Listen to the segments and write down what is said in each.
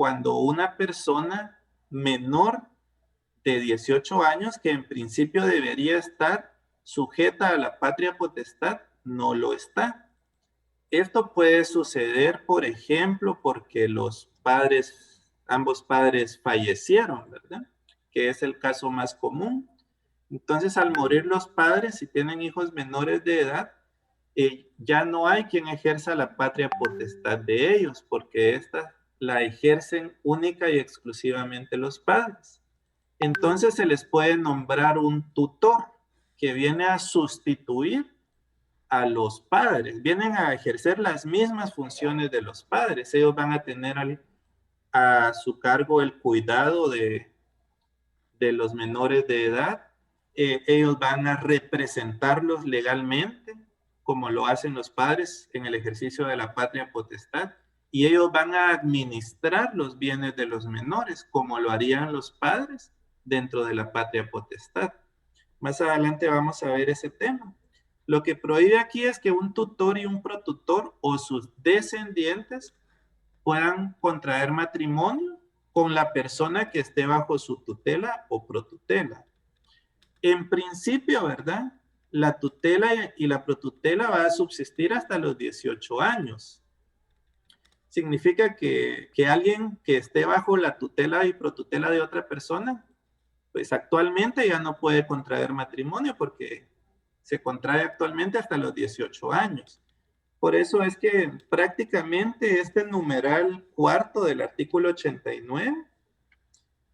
cuando una persona menor de 18 años, que en principio debería estar sujeta a la patria potestad, no lo está. Esto puede suceder, por ejemplo, porque ambos padres fallecieron, ¿verdad? Que es el caso más común. Entonces, al morir los padres, si tienen hijos menores de edad, ya no hay quien ejerza la patria potestad de ellos, porque esta la ejercen única y exclusivamente los padres. Entonces se les puede nombrar un tutor que viene a sustituir a los padres, vienen a ejercer las mismas funciones de los padres. Ellos van a tener a su cargo el cuidado de los menores de edad. Ellos van a representarlos legalmente, como lo hacen los padres en el ejercicio de la patria potestad, y ellos van a administrar los bienes de los menores, como lo harían los padres dentro de la patria potestad. Más adelante vamos a ver ese tema. Lo que prohíbe aquí es que un tutor y un protutor o sus descendientes puedan contraer matrimonio con la persona que esté bajo su tutela o protutela. En principio, ¿verdad? La tutela y la protutela va a subsistir hasta los 18 años. Significa que alguien que esté bajo la tutela y protutela de otra persona, pues actualmente ya no puede contraer matrimonio porque se contrae actualmente hasta los 18 años. Por eso es que prácticamente este numeral cuarto del artículo 89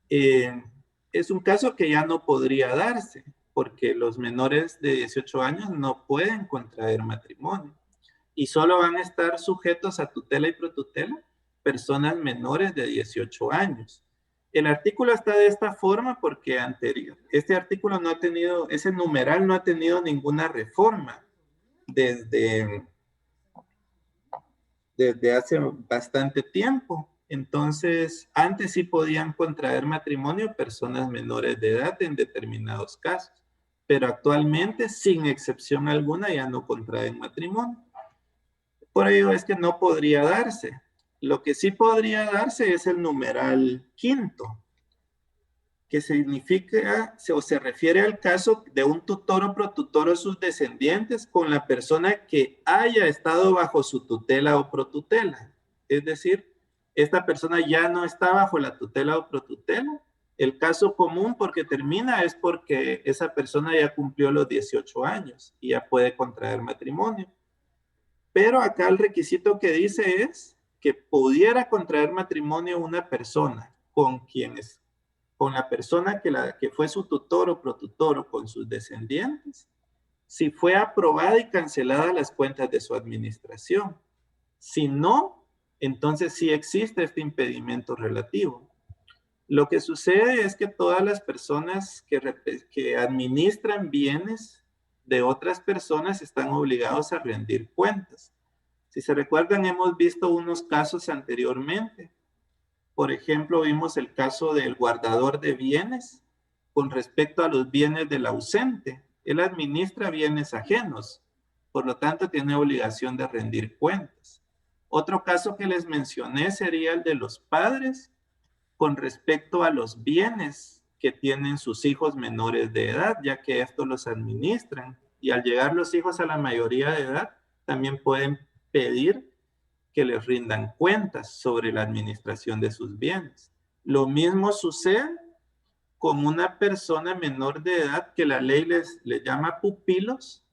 es un caso que ya no podría darse, porque los menores de 18 años no pueden contraer matrimonio y solo van a estar sujetos a tutela y protutela personas menores de 18 años. El artículo está de esta forma porque este artículo no ha tenido, ese numeral no ha tenido ninguna reforma desde hace bastante tiempo. Entonces, antes sí podían contraer matrimonio personas menores de edad en determinados casos, pero actualmente, sin excepción alguna, ya no contraen matrimonio. Por ello es que no podría darse. Lo que sí podría darse es el numeral quinto, que significa o se refiere al caso de un tutor o protutor o sus descendientes con la persona que haya estado bajo su tutela o protutela. Es decir, esta persona ya no está bajo la tutela o protutela. El caso común porque termina es porque esa persona ya cumplió los 18 años y ya puede contraer matrimonio. Pero acá el requisito que dice es que pudiera contraer matrimonio una persona con la persona que fue su tutor o protutor o con sus descendientes, si fue aprobada y cancelada las cuentas de su administración. Si no, entonces sí existe este impedimento relativo. Lo que sucede es que todas las personas que administran bienes de otras personas están obligados a rendir cuentas. Si se recuerdan, hemos visto unos casos anteriormente. Por ejemplo, vimos el caso del guardador de bienes con respecto a los bienes del ausente. Él administra bienes ajenos, por lo tanto tiene obligación de rendir cuentas. Otro caso que les mencioné sería el de los padres con respecto a los bienes que tienen sus hijos menores de edad, ya que estos los administran. Y al llegar los hijos a la mayoría de edad, también pueden pedir que les rindan cuentas sobre la administración de sus bienes. Lo mismo sucede con una persona menor de edad que la ley les llama pupilos,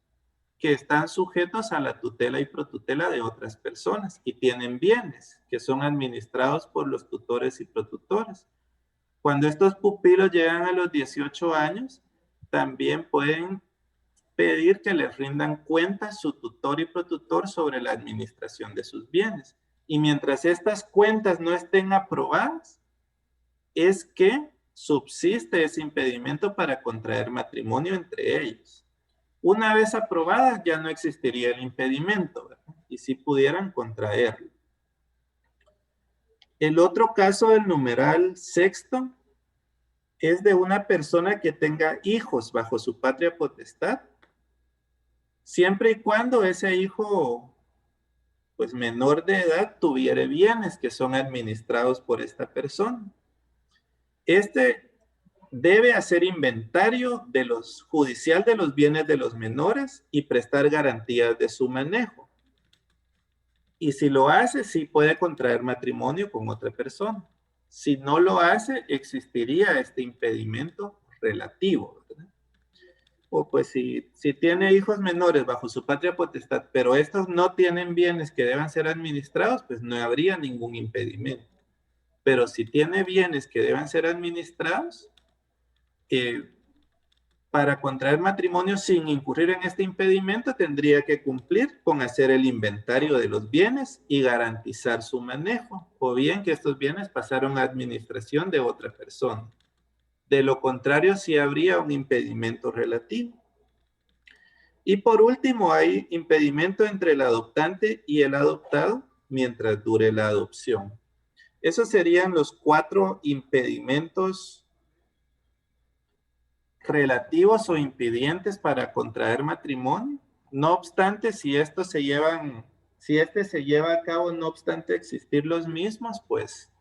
que están sujetos a la tutela y protutela de otras personas y tienen bienes que son administrados por los tutores y protutores. Cuando estos pupilos llegan a los 18 años, también pueden pedir que les rindan cuentas su tutor y protutor sobre la administración de sus bienes. Y mientras estas cuentas no estén aprobadas, es que subsiste ese impedimento para contraer matrimonio entre ellos. Una vez aprobadas, ya no existiría el impedimento, ¿verdad? Y sí pudieran contraerlo. El otro caso del numeral sexto es de una persona que tenga hijos bajo su patria potestad, siempre y cuando ese hijo pues menor de edad tuviere bienes que son administrados por esta persona. Este debe hacer inventario judicial de los bienes de los menores y prestar garantías de su manejo. Y si lo hace, sí puede contraer matrimonio con otra persona. Si no lo hace, existiría este impedimento relativo, ¿verdad? O pues si tiene hijos menores bajo su patria potestad, pero estos no tienen bienes que deban ser administrados, pues no habría ningún impedimento. Pero si tiene bienes que deban ser administrados, para contraer matrimonio sin incurrir en este impedimento, tendría que cumplir con hacer el inventario de los bienes y garantizar su manejo, o bien que estos bienes pasaron a administración de otra persona. De lo contrario, sí habría un impedimento relativo. Y por último, hay impedimento entre el adoptante y el adoptado mientras dure la adopción. Esos serían los 4 impedimentos relativos o impidientes para contraer matrimonio. No obstante, si este se lleva a cabo, no obstante existir los mismos, pues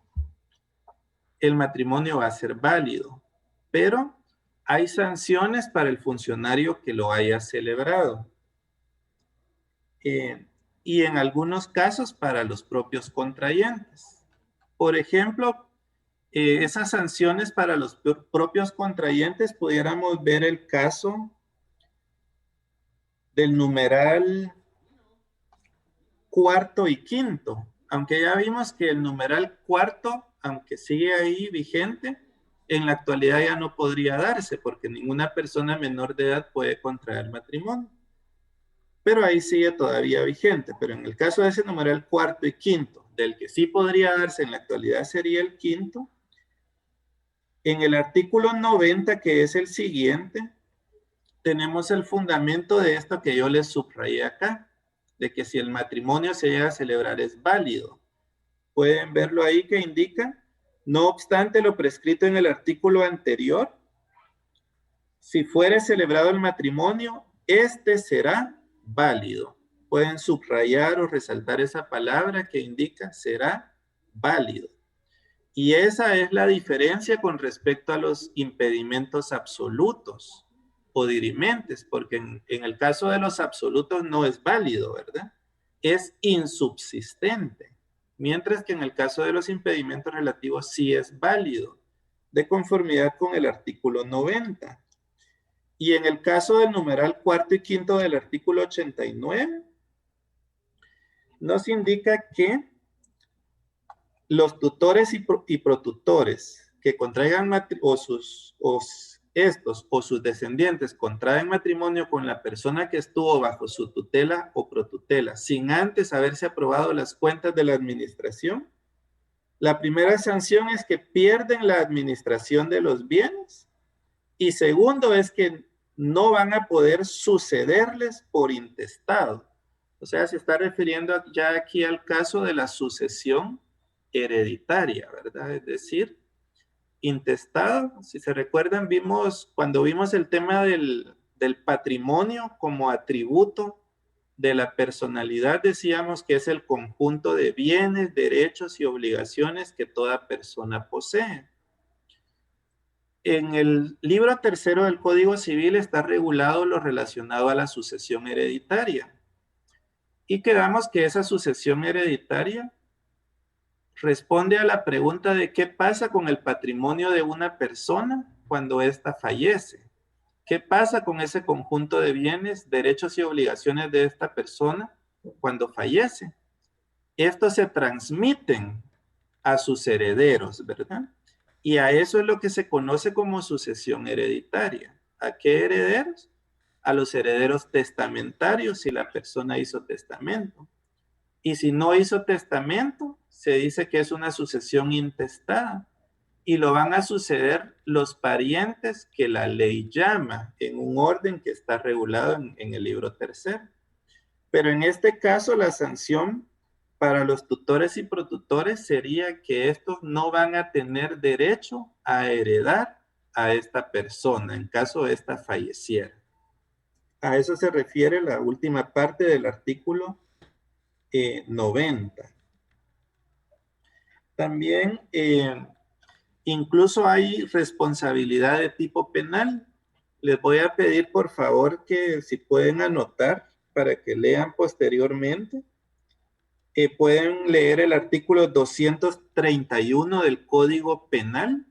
el matrimonio va a ser válido. Pero hay sanciones para el funcionario que lo haya celebrado. Y en algunos casos para los propios contrayentes. Por ejemplo, esas sanciones para los propios contrayentes, pudiéramos ver el caso del numeral cuarto y quinto, aunque ya vimos que el numeral cuarto, aunque sigue ahí vigente, en la actualidad ya no podría darse porque ninguna persona menor de edad puede contraer matrimonio. Pero ahí sigue todavía vigente. Pero en el caso de ese numeral cuarto y quinto, del que sí podría darse en la actualidad sería el quinto, en el artículo 90, que es el siguiente, tenemos el fundamento de esto que yo les subrayé acá, de que si el matrimonio se llega a celebrar es válido. Pueden verlo ahí que indica, no obstante lo prescrito en el artículo anterior, si fuere celebrado el matrimonio, este será válido. Pueden subrayar o resaltar esa palabra que indica será válido. Y esa es la diferencia con respecto a los impedimentos absolutos o dirimentes, porque en el caso de los absolutos no es válido, ¿verdad? Es insubsistente, mientras que en el caso de los impedimentos relativos sí es válido, de conformidad con el artículo 90. Y en el caso del numeral cuarto y quinto del artículo 89, nos indica que los tutores y protutores que contraigan estos o sus descendientes contraen matrimonio con la persona que estuvo bajo su tutela o protutela sin antes haberse aprobado las cuentas de la administración, la primera sanción es que pierden la administración de los bienes y segundo es que no van a poder sucederles por intestado. O sea, se está refiriendo ya aquí al caso de la sucesión hereditaria, ¿verdad? Es decir, intestado, si se recuerdan, cuando vimos el tema del patrimonio como atributo de la personalidad, decíamos que es el conjunto de bienes, derechos y obligaciones que toda persona posee. En el libro tercero del Código Civil está regulado lo relacionado a la sucesión hereditaria. Y quedamos que esa sucesión hereditaria responde a la pregunta de qué pasa con el patrimonio de una persona cuando ésta fallece. ¿Qué pasa con ese conjunto de bienes, derechos y obligaciones de esta persona cuando fallece? Estos se transmiten a sus herederos, ¿verdad? Y a eso es lo que se conoce como sucesión hereditaria. ¿A qué herederos? A los herederos testamentarios si la persona hizo testamento. Y si no hizo testamento, se dice que es una sucesión intestada y lo van a suceder los parientes que la ley llama en un orden que está regulado en el libro tercero. Pero en este caso la sanción para los tutores y protutores sería que estos no van a tener derecho a heredar a esta persona en caso de esta falleciera. A eso se refiere la última parte del artículo 90. También incluso hay responsabilidad de tipo penal. Les voy a pedir por favor que si pueden anotar para que lean posteriormente. Pueden leer el artículo 231 del Código Penal.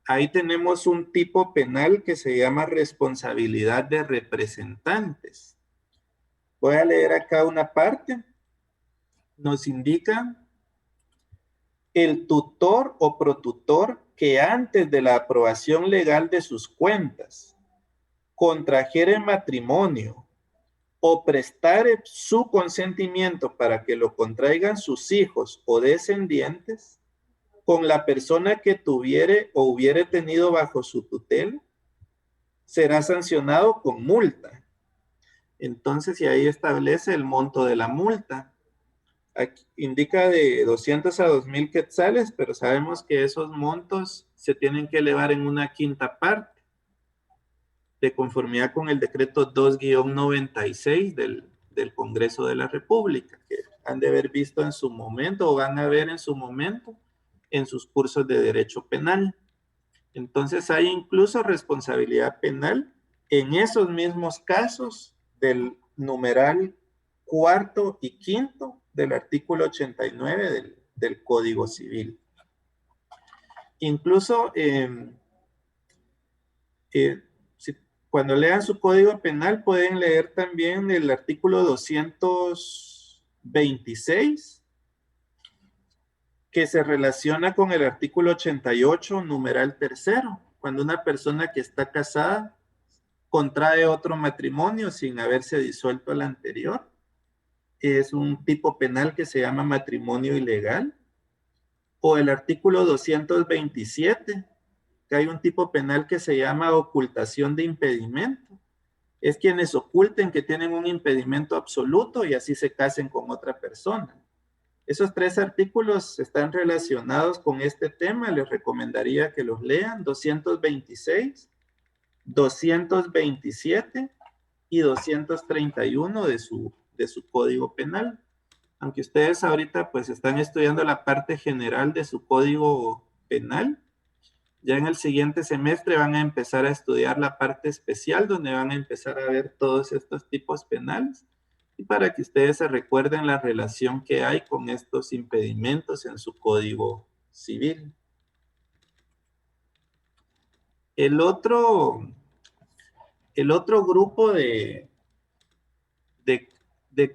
Ahí tenemos un tipo penal que se llama responsabilidad de representantes. Voy a leer acá una parte. Nos indica: el tutor o protutor que antes de la aprobación legal de sus cuentas contrajere matrimonio o prestare su consentimiento para que lo contraigan sus hijos o descendientes con la persona que tuviere o hubiere tenido bajo su tutela, será sancionado con multa. Entonces, y ahí establece el monto de la multa. Aquí indica de 200 a 2,000 quetzales, pero sabemos que esos montos se tienen que elevar en una quinta parte, de conformidad con el decreto 2-96 del Congreso de la República, que han de haber visto en su momento o van a ver en su momento en sus cursos de Derecho Penal. Entonces hay incluso responsabilidad penal en esos mismos casos del numeral cuarto y quinto del artículo 89 del Código Civil. Incluso cuando lean su Código Penal pueden leer también el artículo 226, que se relaciona con el artículo 88, numeral tercero, cuando una persona que está casada contrae otro matrimonio sin haberse disuelto el anterior. Es un tipo penal que se llama matrimonio ilegal. O el artículo 227, que hay un tipo penal que se llama ocultación de impedimento. Es quienes oculten que tienen un impedimento absoluto y así se casen con otra persona. Esos tres artículos están relacionados con este tema. Les recomendaría que los lean: 226, 227 y 231 de su Código Penal. Aunque ustedes ahorita pues están estudiando la parte general de su Código Penal, ya en el siguiente semestre van a empezar a estudiar la parte especial, donde van a empezar a ver todos estos tipos penales, y para que ustedes se recuerden la relación que hay con estos impedimentos en su Código Civil. El otro grupo de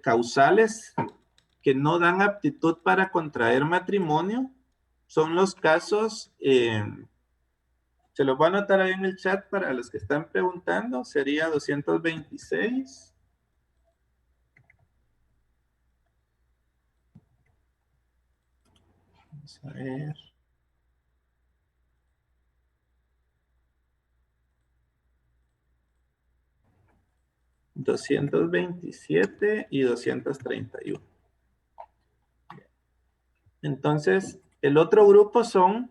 causales que no dan aptitud para contraer matrimonio son los casos, se los voy a anotar ahí en el chat para los que están preguntando, sería 226. Vamos a ver. $227 y $231. Entonces, el otro grupo son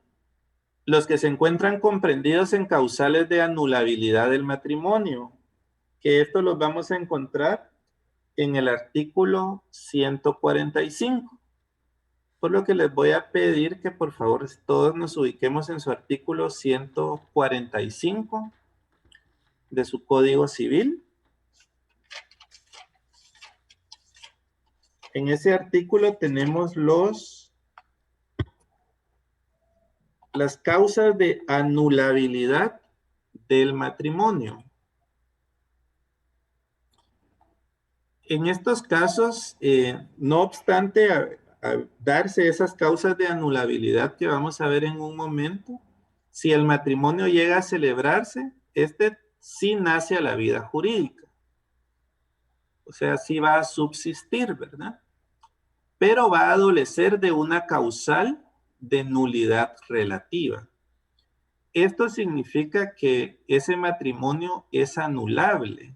los que se encuentran comprendidos en causales de anulabilidad del matrimonio, que esto los vamos a encontrar en el artículo 145. Por lo que les voy a pedir que por favor todos nos ubiquemos en su artículo 145 de su Código Civil. En ese artículo tenemos las causas de anulabilidad del matrimonio. En estos casos, no obstante a darse esas causas de anulabilidad que vamos a ver en un momento, si el matrimonio llega a celebrarse, este sí nace a la vida jurídica. O sea, sí va a subsistir, ¿verdad? Pero va a adolecer de una causal de nulidad relativa. Esto significa que ese matrimonio es anulable,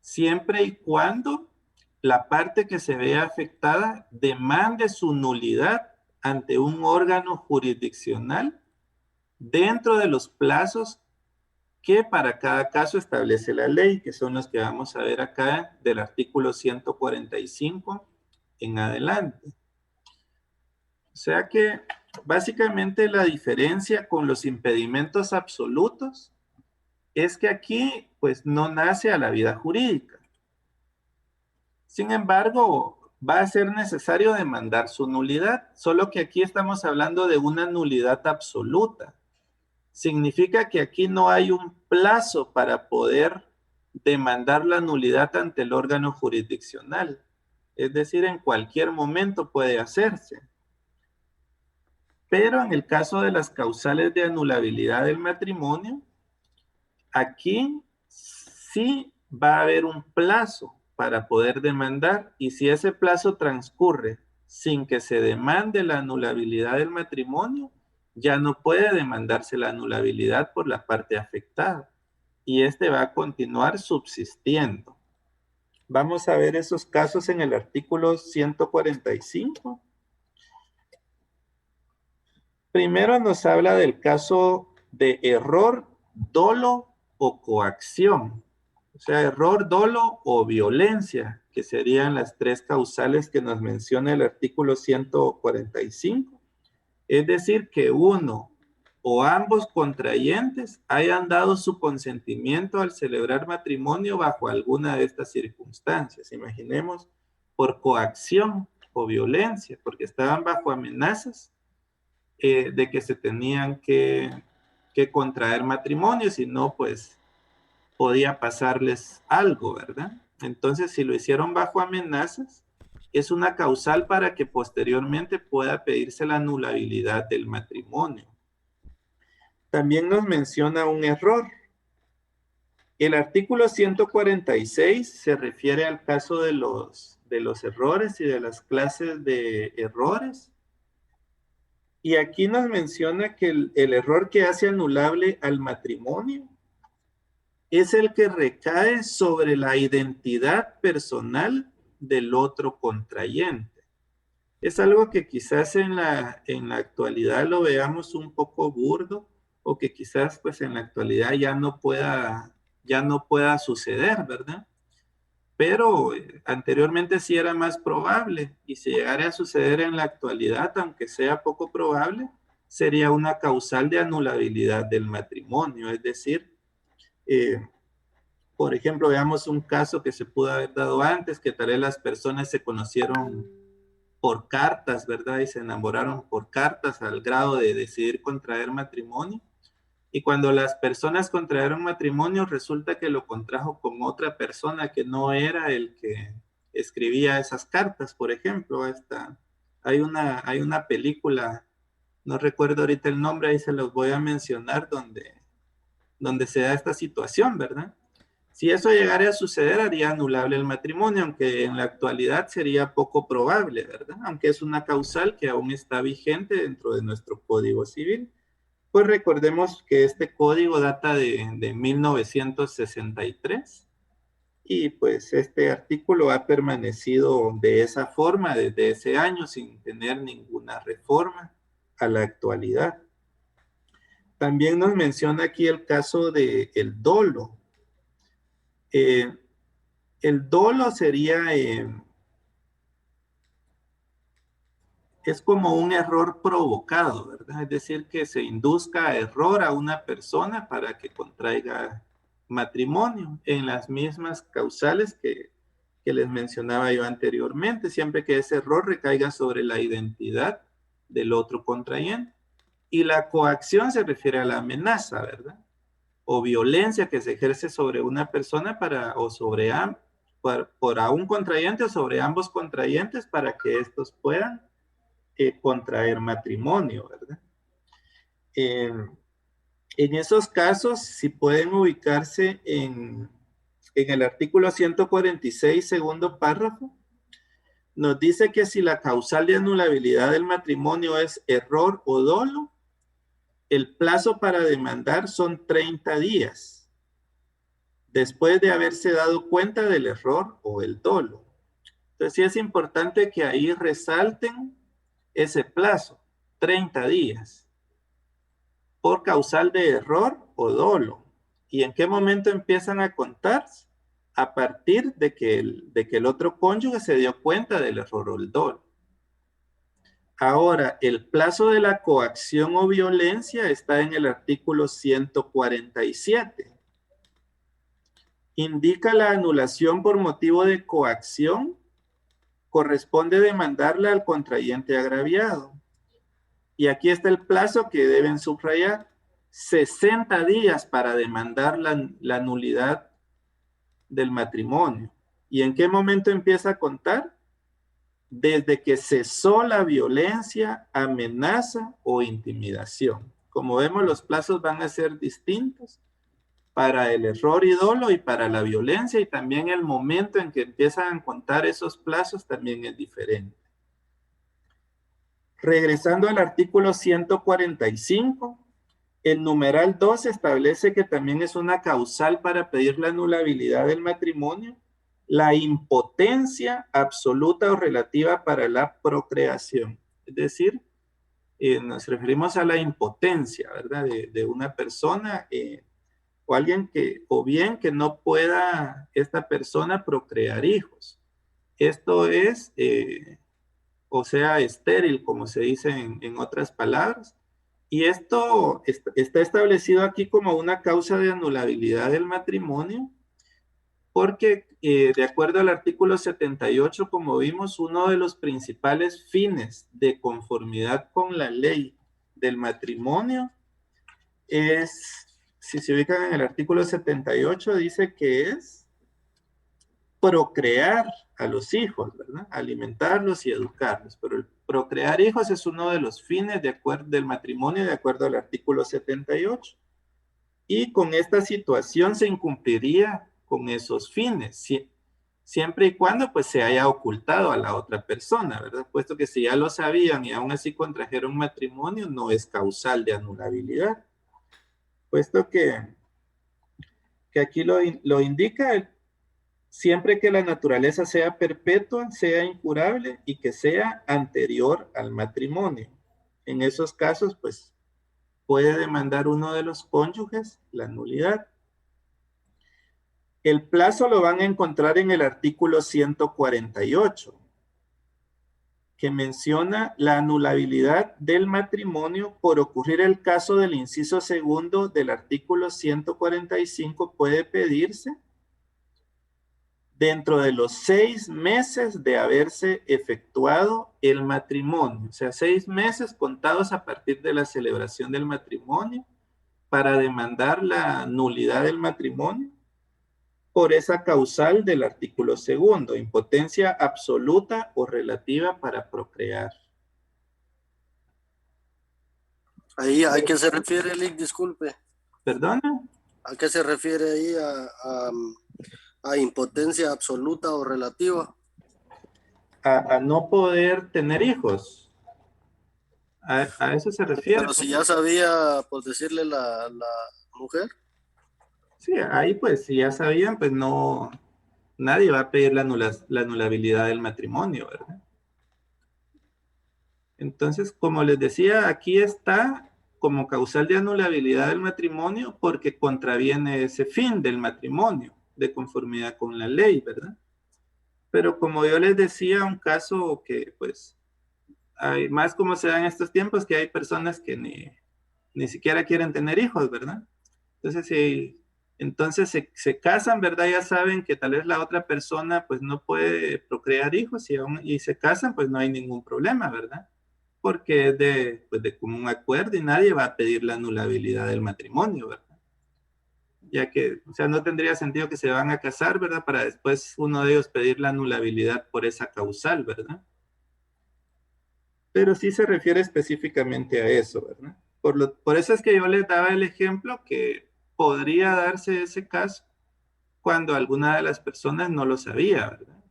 siempre y cuando la parte que se vea afectada demande su nulidad ante un órgano jurisdiccional dentro de los plazos que para cada caso establece la ley, que son los que vamos a ver acá del artículo 145 en adelante. O sea que básicamente la diferencia con los impedimentos absolutos es que aquí pues no nace a la vida jurídica. Sin embargo, va a ser necesario demandar su nulidad, solo que aquí estamos hablando de una nulidad absoluta. Significa que aquí no hay un plazo para poder demandar la nulidad ante el órgano jurisdiccional. Es decir, en cualquier momento puede hacerse. Pero en el caso de las causales de anulabilidad del matrimonio, aquí sí va a haber un plazo para poder demandar, y si ese plazo transcurre sin que se demande la anulabilidad del matrimonio, ya no puede demandarse la anulabilidad por la parte afectada, y este va a continuar subsistiendo. Vamos a ver esos casos en el artículo 145. Primero nos habla del caso de error, dolo o coacción. O sea, error, dolo o violencia, que serían las tres causales que nos menciona el artículo 145. Es decir, que uno o ambos contrayentes hayan dado su consentimiento al celebrar matrimonio bajo alguna de estas circunstancias. Imaginemos por coacción o violencia, porque estaban bajo amenazas de que se tenían que contraer matrimonio, si no, pues podía pasarles algo, ¿verdad? Entonces, si lo hicieron bajo amenazas, es una causal para que posteriormente pueda pedirse la anulabilidad del matrimonio. También nos menciona un error. El artículo 146 se refiere al caso de los errores y de las clases de errores. Y aquí nos menciona que el error que hace anulable al matrimonio es el que recae sobre la identidad personal del otro contrayente. Es algo que quizás en la actualidad lo veamos un poco burdo, o que quizás pues en la actualidad ya no pueda suceder, ¿verdad? Pero anteriormente sí era más probable, y si llegara a suceder en la actualidad, aunque sea poco probable, sería una causal de anulabilidad del matrimonio. Es decir, por ejemplo, veamos un caso que se pudo haber dado antes, que tal vez las personas se conocieron por cartas, ¿verdad? Y se enamoraron por cartas al grado de decidir contraer matrimonio. Y cuando las personas contrajeron matrimonio, resulta que lo contrajo con otra persona que no era el que escribía esas cartas, por ejemplo. Hay una película, no recuerdo ahorita el nombre, ahí se los voy a mencionar, donde se da esta situación, ¿verdad? Si eso llegara a suceder, haría anulable el matrimonio, aunque en la actualidad sería poco probable, ¿verdad? Aunque es una causal que aún está vigente dentro de nuestro Código Civil. Pues recordemos que este código data de 1963, y pues este artículo ha permanecido de esa forma desde ese año sin tener ninguna reforma a la actualidad. También nos menciona aquí el caso del dolo. El dolo sería, es como un error provocado, ¿verdad? Es decir, que se induzca a error a una persona para que contraiga matrimonio en las mismas causales que les mencionaba yo anteriormente, siempre que ese error recaiga sobre la identidad del otro contrayente. Y la coacción se refiere a la amenaza, ¿verdad? O violencia que se ejerce sobre una persona por a un contrayente o sobre ambos contrayentes para que estos puedan contraer matrimonio, ¿verdad? En esos casos, si pueden ubicarse en el artículo 146, segundo párrafo, nos dice que si la causal de anulabilidad del matrimonio es error o dolo, el plazo para demandar son 30 días, después de haberse dado cuenta del error o el dolo. Entonces sí es importante que ahí resalten ese plazo, 30 días, por causal de error o dolo. ¿Y en qué momento empiezan a contar? a partir de que el otro cónyuge se dio cuenta del error o el dolo. Ahora, el plazo de la coacción o violencia está en el artículo 147. Indica la anulación por motivo de coacción, corresponde demandarla al contrayente agraviado. Y aquí está el plazo que deben subrayar: 60 días para demandar la nulidad del matrimonio. ¿Y en qué momento empieza a contar? Desde que cesó la violencia, amenaza o intimidación. Como vemos, los plazos van a ser distintos para el error y dolo y para la violencia, y también el momento en que empiezan a contar esos plazos también es diferente. Regresando al artículo 145, el numeral 2 establece que también es una causal para pedir la anulabilidad del matrimonio la impotencia absoluta o relativa para la procreación. Es decir, nos referimos a la impotencia, ¿verdad? De una persona o alguien o bien que no pueda esta persona procrear hijos. Esto es, o sea, estéril, como se dice en otras palabras. Y esto está establecido aquí como una causa de anulabilidad del matrimonio, porque de acuerdo al artículo 78, como vimos, uno de los principales fines de conformidad con la ley del matrimonio es, si se ubican en el artículo 78, dice que es procrear a los hijos, ¿verdad? Alimentarlos y educarlos. Pero el procrear hijos es uno de los fines del matrimonio de acuerdo al artículo 78. Y con esta situación se incumpliría con esos fines, siempre y cuando pues se haya ocultado a la otra persona, ¿verdad? Puesto que si ya lo sabían y aún así contrajeron matrimonio, no es causal de anulabilidad. Puesto que aquí lo indica, siempre que la naturaleza sea perpetua, sea incurable y que sea anterior al matrimonio. En esos casos, pues, puede demandar uno de los cónyuges la nulidad. El plazo lo van a encontrar en el artículo 148, que menciona la anulabilidad del matrimonio por ocurrir el caso del inciso segundo del artículo 145, puede pedirse dentro de los 6 meses de haberse efectuado el matrimonio. O sea, 6 meses contados a partir de la celebración del matrimonio para demandar la nulidad del matrimonio por esa causal del artículo segundo, impotencia absoluta o relativa para procrear. Ahí, ¿a qué se refiere, Lick? Disculpe. ¿Perdona? ¿A qué se refiere ahí a impotencia absoluta o relativa? A no poder tener hijos. A eso se refiere. Pero si ya sabía, por decirle, la mujer. Sí, ahí pues si ya sabían, pues no, nadie va a pedir la anulabilidad del matrimonio, ¿verdad? Entonces, como les decía, aquí está como causal de anulabilidad del matrimonio porque contraviene ese fin del matrimonio de conformidad con la ley, ¿verdad? Pero como yo les decía, un caso que pues hay más como se da en estos tiempos, que hay personas que ni siquiera quieren tener hijos, ¿verdad? Entonces, entonces se casan, ¿verdad? Ya saben que tal vez la otra persona pues no puede procrear hijos y se casan, pues no hay ningún problema, ¿verdad? Porque es pues de común acuerdo y nadie va a pedir la anulabilidad del matrimonio, ¿verdad? Ya que, o sea, no tendría sentido que se van a casar, ¿verdad? Para después uno de ellos pedir la anulabilidad por esa causal, ¿verdad? Pero sí se refiere específicamente a eso, ¿verdad? Por eso es que yo les daba el ejemplo que podría darse ese caso cuando alguna de las personas no lo sabía, ¿verdad?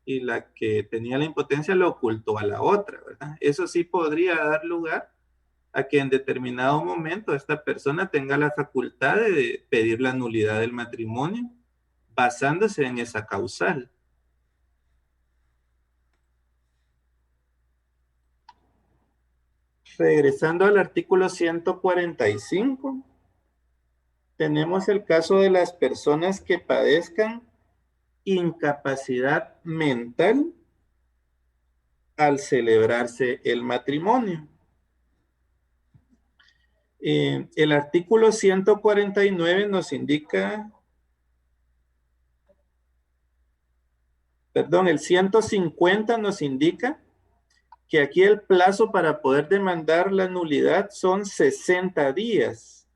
Y la que tenía la impotencia lo ocultó a la otra, ¿verdad? Eso sí podría dar lugar a que en determinado momento esta persona tenga la facultad de pedir la nulidad del matrimonio basándose en esa causal. Regresando al artículo 145, tenemos el caso de las personas que padezcan incapacidad mental al celebrarse el matrimonio. El artículo 149 nos indica, perdón, el 150 nos indica que aquí el plazo para poder demandar la nulidad son 60 días,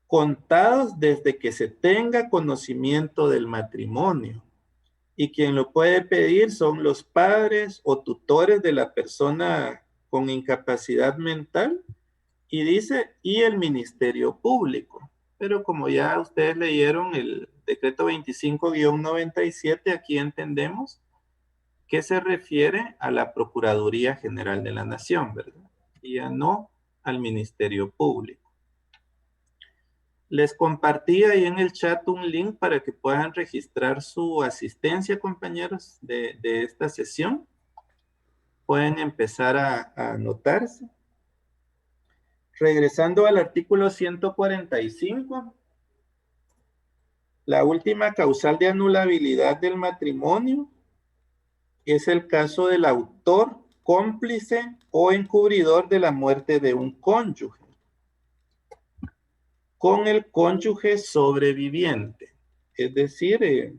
contados desde que se tenga conocimiento del matrimonio. Y quien lo puede pedir son los padres o tutores de la persona con incapacidad mental, y dice, y el Ministerio Público. Pero como ya ustedes leyeron el decreto 25-97, aquí entendemos que se refiere a la Procuraduría General de la Nación, ¿verdad? Y ya no al Ministerio Público. Les compartí ahí en el chat un link para que puedan registrar su asistencia, compañeros, de esta sesión. Pueden empezar a anotarse. Regresando al artículo 145, la última causal de anulabilidad del matrimonio es el caso del autor, cómplice o encubridor de la muerte de un cónyuge, con el cónyuge sobreviviente. Es decir,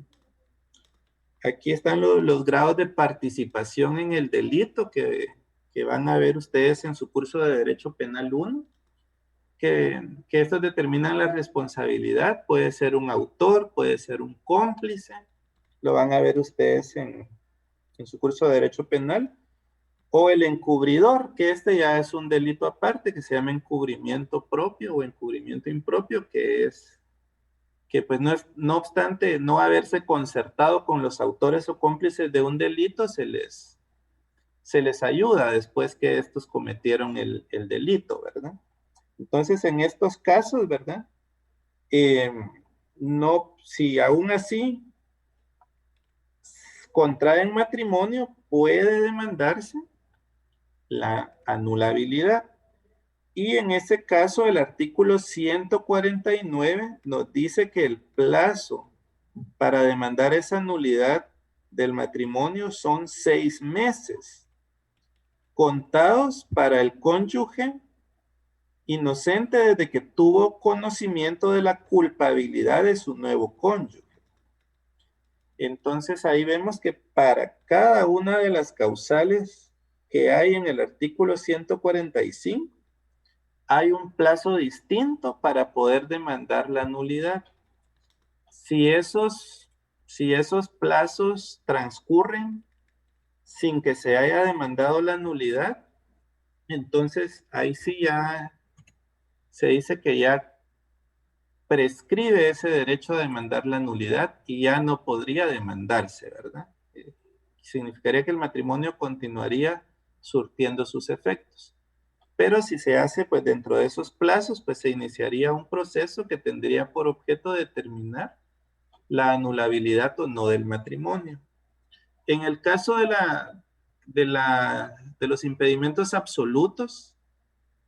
aquí están los grados de participación en el delito que van a ver ustedes en su curso de Derecho Penal 1. Que estos determinan la responsabilidad. Puede ser un autor, puede ser un cómplice, lo van a ver ustedes en su curso de Derecho Penal, o el encubridor, que este ya es un delito aparte, que se llama encubrimiento propio o encubrimiento impropio, que pues no obstante no haberse concertado con los autores o cómplices de un delito, se les ayuda después que estos cometieron el delito, ¿verdad? Entonces, en estos casos, ¿verdad? No, si aún así contraen matrimonio, puede demandarse la anulabilidad. Y en ese caso, el artículo 149 nos dice que el plazo para demandar esa nulidad del matrimonio son 6 meses, contados para el cónyuge inocente desde que tuvo conocimiento de la culpabilidad de su nuevo cónyuge. Entonces ahí vemos que para cada una de las causales que hay en el artículo 145, hay un plazo distinto para poder demandar la nulidad. Si esos plazos transcurren sin que se haya demandado la nulidad, entonces ahí sí ya se dice que ya prescribe ese derecho a demandar la nulidad y ya no podría demandarse, ¿verdad? Significaría que el matrimonio continuaría surtiendo sus efectos. Pero si se hace pues dentro de esos plazos, pues se iniciaría un proceso que tendría por objeto determinar la anulabilidad o no del matrimonio. En el caso de los impedimentos absolutos,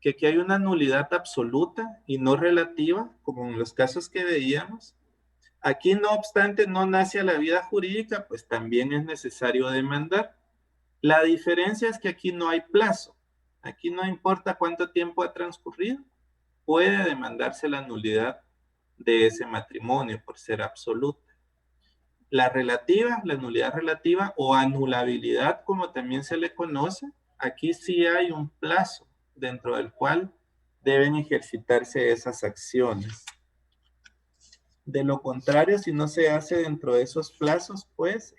que aquí hay una nulidad absoluta y no relativa, como en los casos que veíamos. Aquí, no obstante, no nace a la vida jurídica, pues también es necesario demandar. La diferencia es que aquí no hay plazo. Aquí no importa cuánto tiempo ha transcurrido, puede demandarse la nulidad de ese matrimonio por ser absoluta. La nulidad relativa o anulabilidad, como también se le conoce, aquí sí hay un plazo dentro del cual deben ejercitarse esas acciones. De lo contrario, si no se hace dentro de esos plazos, pues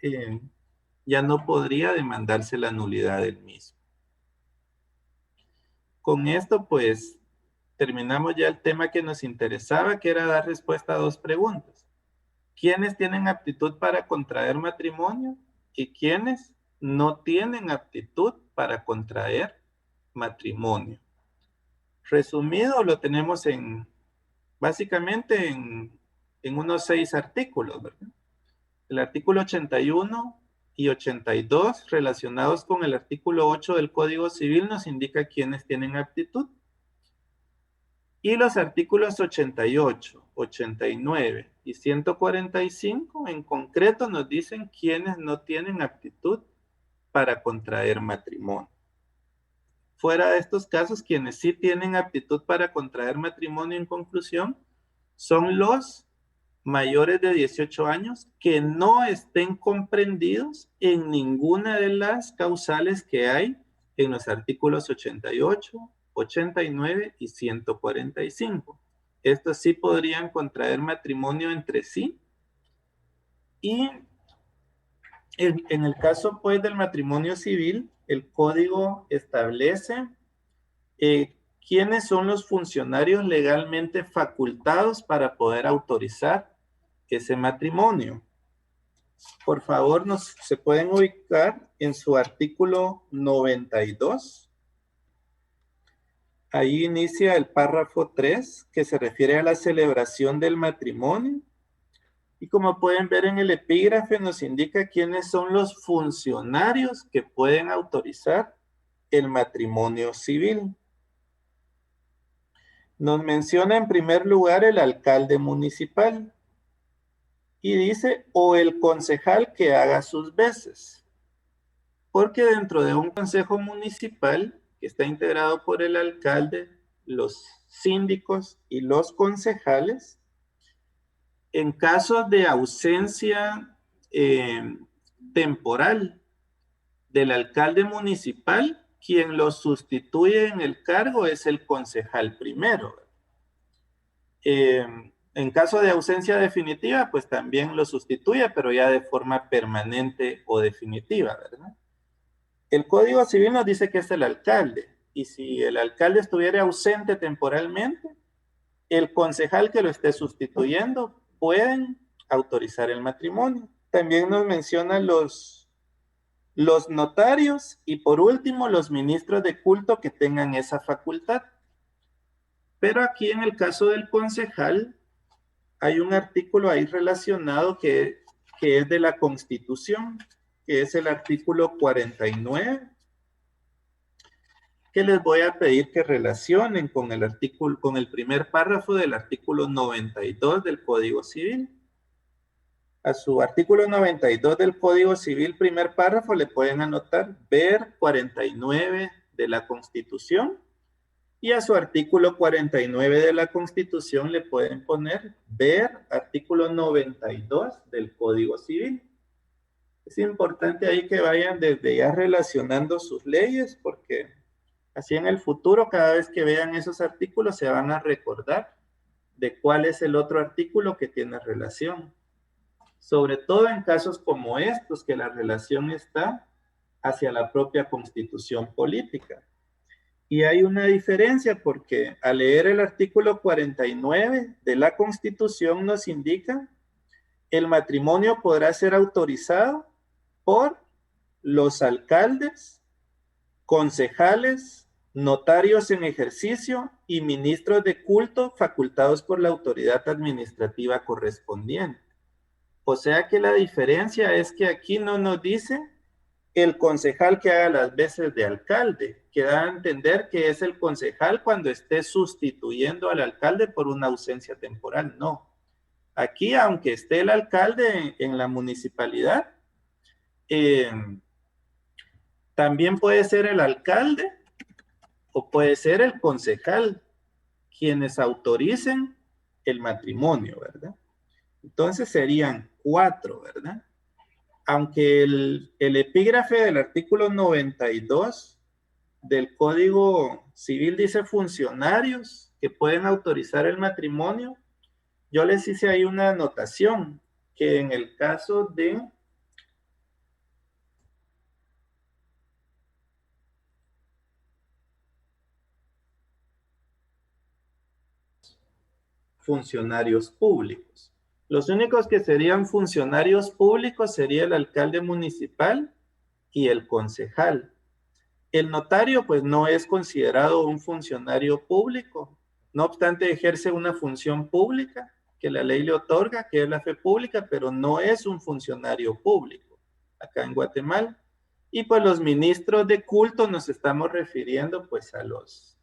ya no podría demandarse la nulidad del mismo. Con esto, pues, terminamos ya el tema que nos interesaba, que era dar respuesta a 2 preguntas. ¿Quiénes tienen aptitud para contraer matrimonio y quiénes no tienen aptitud para contraer matrimonio? Resumido, lo tenemos básicamente en unos 6 artículos, ¿verdad? El artículo 81 y 82, relacionados con el artículo 8 del Código Civil, nos indica quiénes tienen aptitud. Y los artículos 88, 89 y 145 en concreto nos dicen quiénes no tienen aptitud para contraer matrimonio. Fuera de estos casos, quienes sí tienen aptitud para contraer matrimonio en conclusión son los mayores de 18 años que no estén comprendidos en ninguna de las causales que hay en los artículos 88, 89 y 145. Estos sí podrían contraer matrimonio entre sí. Y en el caso pues del matrimonio civil, el código establece quiénes son los funcionarios legalmente facultados para poder autorizar ese matrimonio. Por favor, se pueden ubicar en su artículo 92. Ahí inicia el párrafo 3, que se refiere a la celebración del matrimonio. Y como pueden ver en el epígrafe, nos indica quiénes son los funcionarios que pueden autorizar el matrimonio civil. Nos menciona en primer lugar el alcalde municipal. Y dice, o el concejal que haga sus veces. Porque dentro de un consejo municipal, que está integrado por el alcalde, los síndicos y los concejales, en caso de ausencia temporal del alcalde municipal, quien lo sustituye en el cargo es el concejal primero. En caso de ausencia definitiva, pues también lo sustituye, pero ya de forma permanente o definitiva, ¿verdad? El Código Civil nos dice que es el alcalde, y si el alcalde estuviera ausente temporalmente, el concejal que lo esté sustituyendo pueden autorizar el matrimonio. También nos menciona los notarios y por último los ministros de culto que tengan esa facultad. Pero aquí en el caso del concejal hay un artículo ahí relacionado que es de la Constitución, que es el artículo 49, que les voy a pedir que relacionen con el primer párrafo del artículo 92 del Código Civil. A su artículo 92 del Código Civil, primer párrafo, le pueden anotar ver 49 de la Constitución, y a su artículo 49 de la Constitución le pueden poner ver artículo 92 del Código Civil. Es importante ahí que vayan desde ya relacionando sus leyes, porque así en el futuro, cada vez que vean esos artículos, se van a recordar de cuál es el otro artículo que tiene relación. Sobre todo en casos como estos, que la relación está hacia la propia Constitución política. Y hay una diferencia porque al leer el artículo 49 de la Constitución nos indica el matrimonio podrá ser autorizado por los alcaldes, concejales, notarios en ejercicio y ministros de culto facultados por la autoridad administrativa correspondiente. O sea que la diferencia es que aquí no nos dice el concejal que haga las veces de alcalde, que da a entender que es el concejal cuando esté sustituyendo al alcalde por una ausencia temporal. No. Aquí, aunque esté el alcalde en la municipalidad, también puede ser el alcalde o puede ser el concejal quienes autoricen el matrimonio, ¿verdad? Entonces serían 4, ¿verdad? Aunque el epígrafe del artículo 92 del Código Civil dice funcionarios que pueden autorizar el matrimonio, yo les hice ahí una anotación que en el caso de funcionarios públicos. Los únicos que serían funcionarios públicos sería el alcalde municipal y el concejal. El notario pues no es considerado un funcionario público, no obstante ejerce una función pública que la ley le otorga, que es la fe pública, pero no es un funcionario público acá en Guatemala. Y pues los ministros de culto nos estamos refiriendo pues a los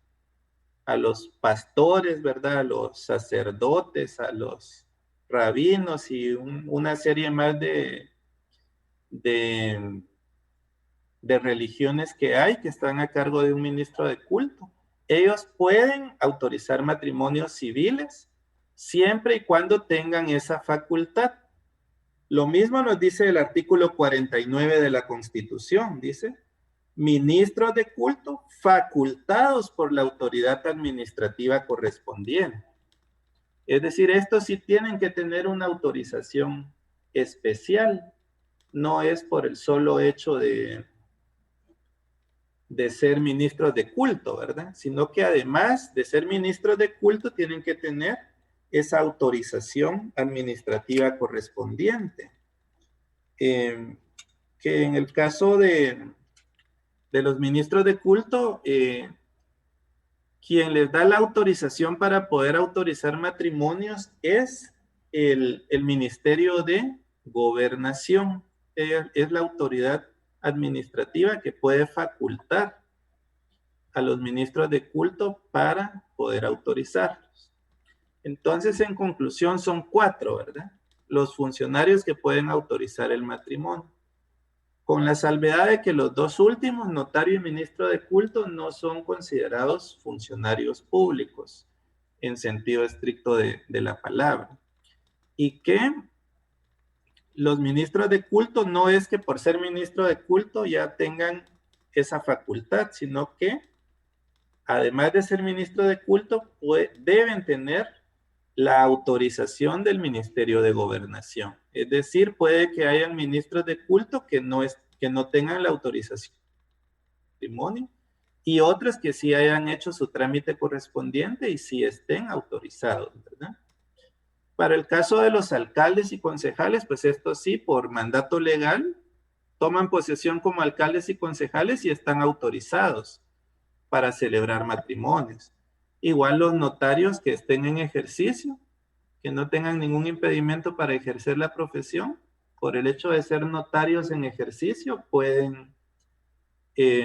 a los pastores, ¿verdad? A los sacerdotes, a los rabinos y una serie más de religiones que hay que están a cargo de un ministro de culto. Ellos pueden autorizar matrimonios civiles siempre y cuando tengan esa facultad. Lo mismo nos dice el artículo 49 de la Constitución, dice, ministros de culto facultados por la autoridad administrativa correspondiente. Es decir, estos sí tienen que tener una autorización especial, no es por el solo hecho de ser ministros de culto, ¿verdad? Sino que además de ser ministros de culto tienen que tener esa autorización administrativa correspondiente. Que en el caso de los ministros de culto, quien les da la autorización para poder autorizar matrimonios es el Ministerio de Gobernación. Es la autoridad administrativa que puede facultar a los ministros de culto para poder autorizarlos. Entonces, en conclusión, son 4, ¿verdad? Los funcionarios que pueden autorizar el matrimonio. Con la salvedad de que los 2 últimos, notario y ministro de culto, no son considerados funcionarios públicos en sentido estricto de la palabra. Y que los ministros de culto no es que por ser ministro de culto ya tengan esa facultad, sino que además de ser ministro de culto, deben tener la autorización del Ministerio de Gobernación. Es decir, puede que hayan ministros de culto que no tengan la autorización del matrimonio y otros que sí hayan hecho su trámite correspondiente y sí estén autorizados, ¿verdad? Para el caso de los alcaldes y concejales, pues estos sí, por mandato legal, toman posesión como alcaldes y concejales y están autorizados para celebrar matrimonios. Igual los notarios que estén en ejercicio, que no tengan ningún impedimento para ejercer la profesión, por el hecho de ser notarios en ejercicio, pueden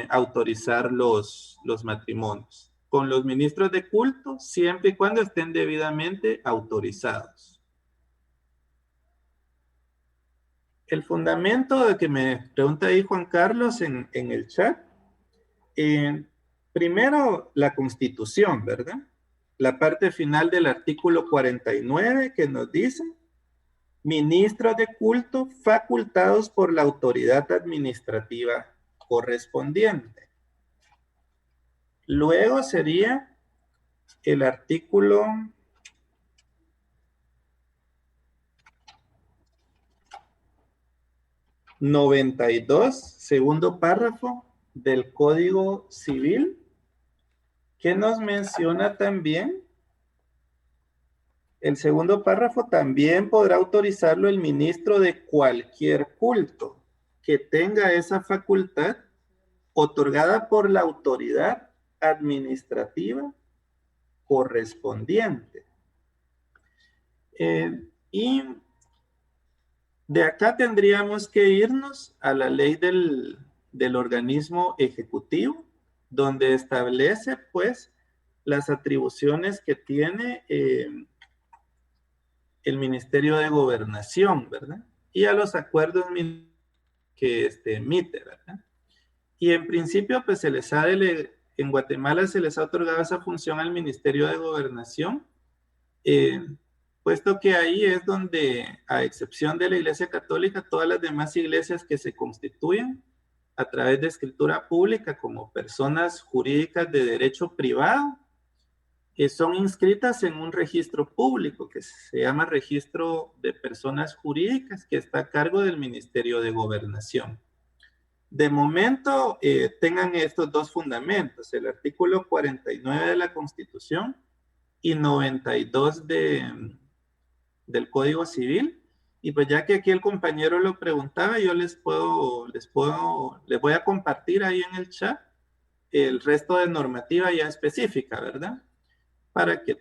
autorizar los matrimonios. Con los ministros de culto, siempre y cuando estén debidamente autorizados. El fundamento de que me pregunta ahí Juan Carlos en el chat, primero la Constitución, ¿verdad? La parte final del artículo 49 que nos dice, ministros de culto facultados por la autoridad administrativa correspondiente. Luego sería el artículo 92, segundo párrafo del Código Civil, que nos menciona también, el segundo párrafo, también podrá autorizarlo el ministro de cualquier culto que tenga esa facultad otorgada por la autoridad administrativa correspondiente. Y de acá tendríamos que irnos a la ley del organismo ejecutivo, donde establece, pues, las atribuciones que tiene el Ministerio de Gobernación, ¿verdad? Y a los acuerdos que emite, ¿verdad? Y en principio, pues, en Guatemala se les ha otorgado esa función al Ministerio de Gobernación, puesto que ahí es donde, a excepción de la Iglesia Católica, todas las demás iglesias que se constituyen a través de escritura pública como personas jurídicas de derecho privado, que son inscritas en un registro público que se llama Registro de Personas Jurídicas, que está a cargo del Ministerio de Gobernación. De momento, tengan estos 2 fundamentos, el artículo 49 de la Constitución y 92 del Código Civil. Y pues ya que aquí el compañero lo preguntaba, yo les voy a compartir ahí en el chat el resto de normativa ya específica, ¿verdad? Para que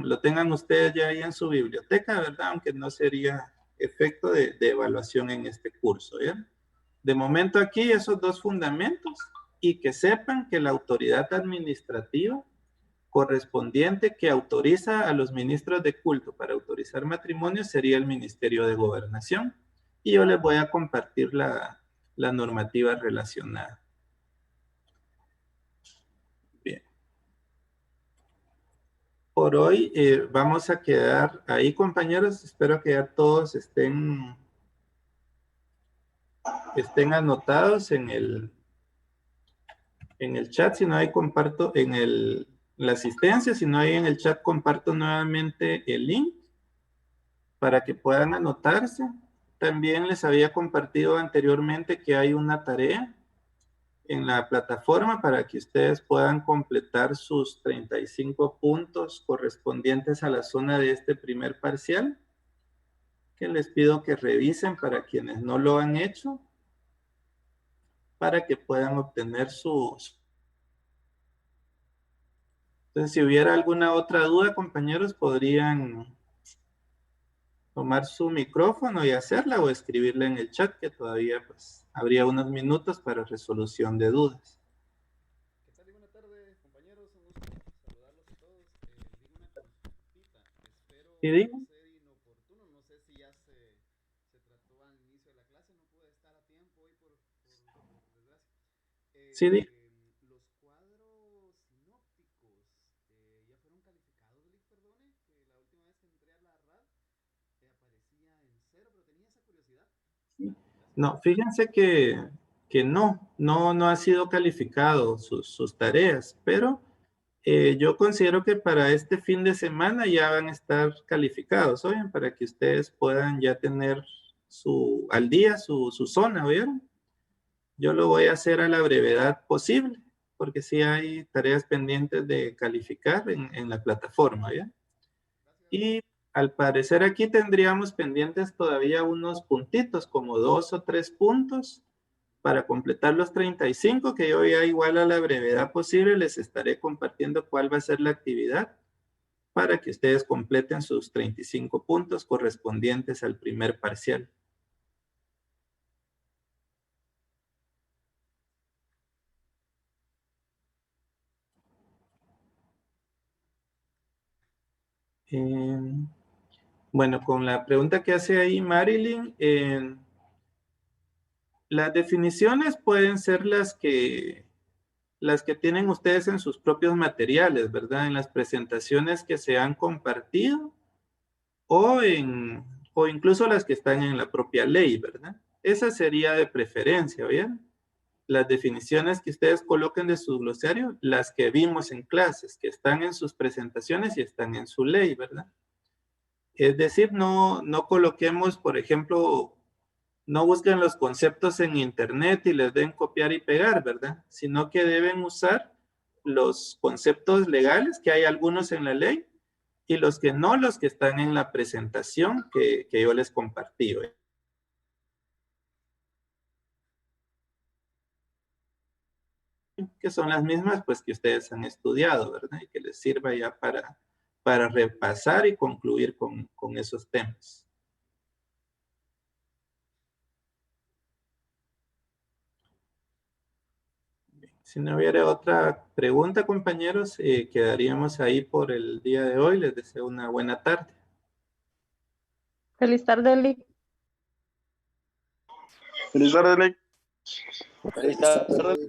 lo tengan ustedes ya ahí en su biblioteca, ¿verdad? Aunque no sería efecto de evaluación en este curso, ¿ya? De momento aquí esos 2 fundamentos y que sepan que la autoridad administrativa correspondiente que autoriza a los ministros de culto para autorizar matrimonio sería el Ministerio de Gobernación. Y yo les voy a compartir la normativa relacionada. Bien. Por hoy vamos a quedar ahí, compañeros. Espero que ya todos estén anotados en el chat. Si no hay, comparto en la asistencia. Si no hay en el chat, comparto nuevamente el link para que puedan anotarse. También les había compartido anteriormente que hay una tarea en la plataforma para que ustedes puedan completar sus 35 puntos correspondientes a la zona de este primer parcial, que les pido que revisen para quienes no lo han hecho, para que puedan obtener sus... Entonces, si hubiera alguna otra duda, compañeros, podrían tomar su micrófono y hacerla o escribirla en el chat, que todavía pues habría unos minutos para resolución de dudas. ¿Qué tal? Buenas tardes, compañeros. Un gusto saludarlos a todos. Digo una consultita. Espero ¿Sí, digo? no ser inoportuno. No sé si ya se trató al inicio de la clase. No pude estar a tiempo hoy por desgracia. Sí, digo. Los cuadros sinópticos ya fueron calificados, Lick, perdone, que la última vez que entré a la RAD aparecía en 0, pero tenía esa curiosidad. No, fíjense que no ha sido calificado sus tareas, pero yo considero que para este fin de semana ya van a estar calificados, ¿oyen? Para que ustedes puedan ya tener al día su zona, ¿vieron? Yo lo voy a hacer a la brevedad posible, porque sí hay tareas pendientes de calificar en la plataforma, ¿ya? Y al parecer aquí tendríamos pendientes todavía unos puntitos, como 2 o 3 puntos, para completar los 35, que yo ya igual a la brevedad posible les estaré compartiendo cuál va a ser la actividad para que ustedes completen sus 35 puntos correspondientes al primer parcial. Bueno, con la pregunta que hace ahí Marilyn, las definiciones pueden ser las que tienen ustedes en sus propios materiales, ¿verdad? En las presentaciones que se han compartido o incluso las que están en la propia ley, ¿verdad? Esa sería de preferencia, ¿bien? Las definiciones que ustedes coloquen de su glosario, las que vimos en clases, que están en sus presentaciones y están en su ley, ¿verdad? Es decir, no coloquemos, por ejemplo, no busquen los conceptos en internet y les den copiar y pegar, ¿verdad? Sino que deben usar los conceptos legales, que hay algunos en la ley, y los que no, los que están en la presentación que yo les compartí hoy. Que son las mismas pues que ustedes han estudiado, ¿verdad? Y que les sirva ya para repasar y concluir con esos temas. Si no hubiera otra pregunta, compañeros, quedaríamos ahí por el día de hoy. Les deseo una buena tarde. Feliz tarde, Lick. Feliz tarde, Lick. Feliz tarde.